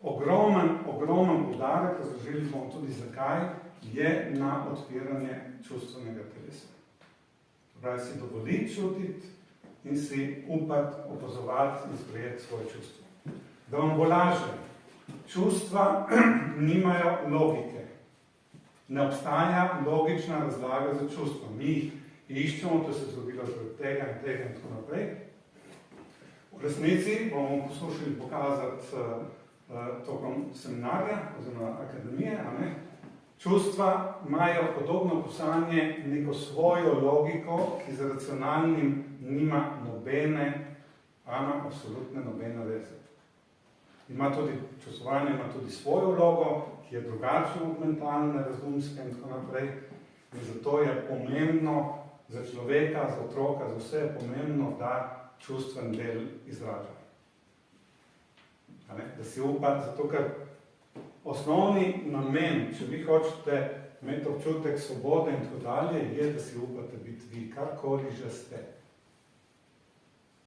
ogromen poudarek, razložili bomo tudi zakaj, je na odpiranje čustvenega telesa. Pravi, si dovoliti čutiti in si upati, opazovati in sprejeti svoje čustvo. Da vam bo lažje, čustva nimajo logike. Ne obstaja logična razlaga za čustva. Mi jih iščemo, to se je zgodilo zaradi tega in tako naprej. V resnici bomo poslušali pokazati tokom seminarja oziroma akademije, čustva imajo podobno pisanje neko svojo logiko, ki z racionalnim nima nobene, absolutne nobene veze. Čustvovanje ima tudi svojo vlogo, ki je drugačna od mentalne, razumske in tako naprej. In zato je pomembno za človeka, za otroka, za vse je pomembno, da čustven del izraža. Da si upa, zato ker osnovni namen, če vi hočete imeti občutek svobode in tako dalje, je, da si upate biti vi, karkoli že ste.